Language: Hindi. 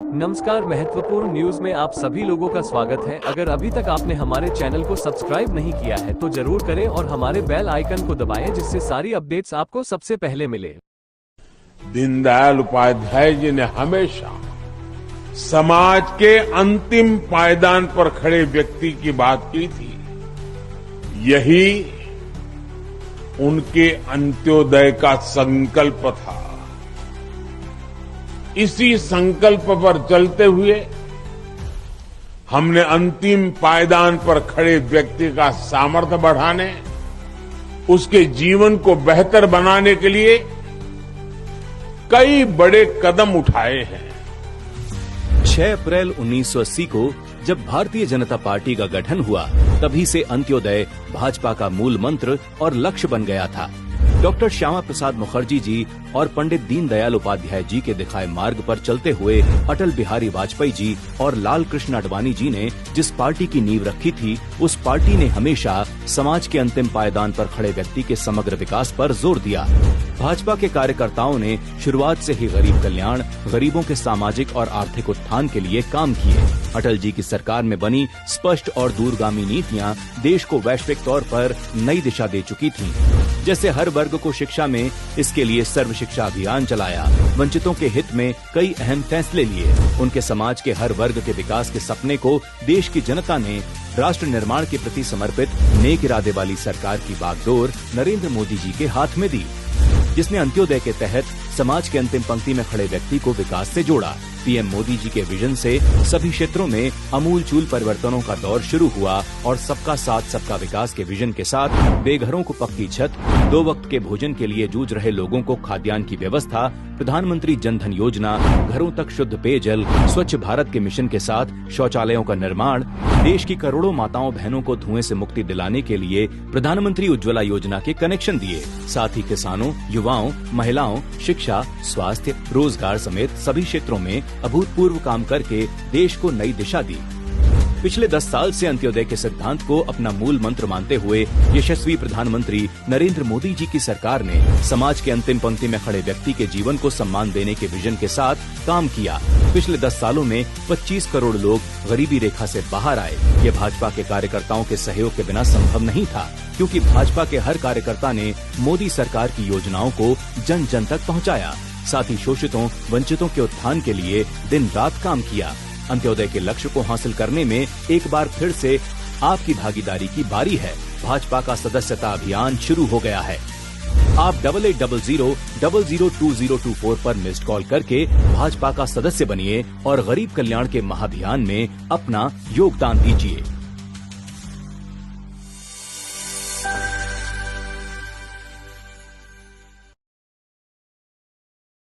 नमस्कार, महत्वपूर्ण न्यूज में आप सभी लोगों का स्वागत है। अगर अभी तक आपने हमारे चैनल को सब्सक्राइब नहीं किया है तो जरूर करें और हमारे बेल आइकन को दबाएं, जिससे सारी अपडेट्स आपको सबसे पहले मिले। दीनदयाल उपाध्याय जी ने हमेशा समाज के अंतिम पायदान पर खड़े व्यक्ति की बात की थी। यही उनके अंत्योदय का संकल्प था। इसी संकल्प पर चलते हुए हमने अंतिम पायदान पर खड़े व्यक्ति का सामर्थ्य बढ़ाने, उसके जीवन को बेहतर बनाने के लिए कई बड़े कदम उठाए हैं। 6 अप्रैल 1980 को जब भारतीय जनता पार्टी का गठन हुआ, तभी से अंत्योदय भाजपा का मूल मंत्र और लक्ष्य बन गया था। डॉक्टर श्यामा प्रसाद मुखर्जी जी और पंडित दीनदयाल उपाध्याय जी के दिखाए मार्ग पर चलते हुए अटल बिहारी वाजपेयी जी और लाल कृष्ण आडवाणी जी ने जिस पार्टी की नींव रखी थी, उस पार्टी ने हमेशा समाज के अंतिम पायदान पर खड़े व्यक्ति के समग्र विकास पर जोर दिया। भाजपा के कार्यकर्ताओं ने शुरुआत से ही गरीब कल्याण, गरीबों के सामाजिक और आर्थिक उत्थान के लिए काम किए। अटल जी की सरकार में बनी स्पष्ट और दूरगामी नीतियां देश को वैश्विक तौर पर नई दिशा दे चुकी थीं। जैसे हर वर्ग को शिक्षा में, इसके लिए सर्व शिक्षा अभियान चलाया, वंचितों के हित में कई अहम फैसले लिए। उनके समाज के हर वर्ग के विकास के सपने को देश की जनता ने राष्ट्र निर्माण के प्रति समर्पित नेक इरादे वाली सरकार की बागडोर नरेंद्र मोदी जी के हाथ में दी, जिसने अंत्योदय के तहत समाज के अंतिम पंक्ति में खड़े व्यक्ति को विकास से जोड़ा। पीएम मोदी जी के विजन से सभी क्षेत्रों में अमूलचूल परिवर्तनों का दौर शुरू हुआ और सबका साथ सबका विकास के विजन के साथ बेघरों को पक्की छत, 2 वक्त के भोजन के लिए जूझ रहे लोगों को खाद्यान्न की व्यवस्था, प्रधानमंत्री जन धन योजना, घरों तक शुद्ध पेयजल, स्वच्छ भारत के मिशन के साथ शौचालयों का निर्माण, देश की करोड़ों माताओं बहनों को धुएं से मुक्ति दिलाने के लिए प्रधानमंत्री उज्ज्वला योजना के कनेक्शन दिए। साथ ही किसानों, युवाओं, महिलाओं, शिक्षा, स्वास्थ्य, रोजगार समेत सभी क्षेत्रों में अभूतपूर्व काम करके देश को नई दिशा दी। पिछले 10 साल से अंत्योदय के सिद्धांत को अपना मूल मंत्र मानते हुए यशस्वी प्रधानमंत्री नरेंद्र मोदी जी की सरकार ने समाज के अंतिम पंक्ति में खड़े व्यक्ति के जीवन को सम्मान देने के विजन के साथ काम किया। पिछले 10 सालों में 25 करोड़ लोग गरीबी रेखा से बाहर आए। ये भाजपा के कार्यकर्ताओं के सहयोग के बिना संभव नहीं था, क्योंकि भाजपा के हर कार्यकर्ता ने मोदी सरकार की योजनाओं को जन जन तक पहुँचाया। साथ ही शोषितों, वंचितों के उत्थान के लिए दिन रात काम किया। अंत्योदय के लक्ष्य को हासिल करने में एक बार फिर से आपकी भागीदारी की बारी है। भाजपा का सदस्यता अभियान शुरू हो गया है। आप 8800002024 पर मिस्ड कॉल करके भाजपा का सदस्य बनिए और गरीब कल्याण के महाअभियान में अपना योगदान दीजिए।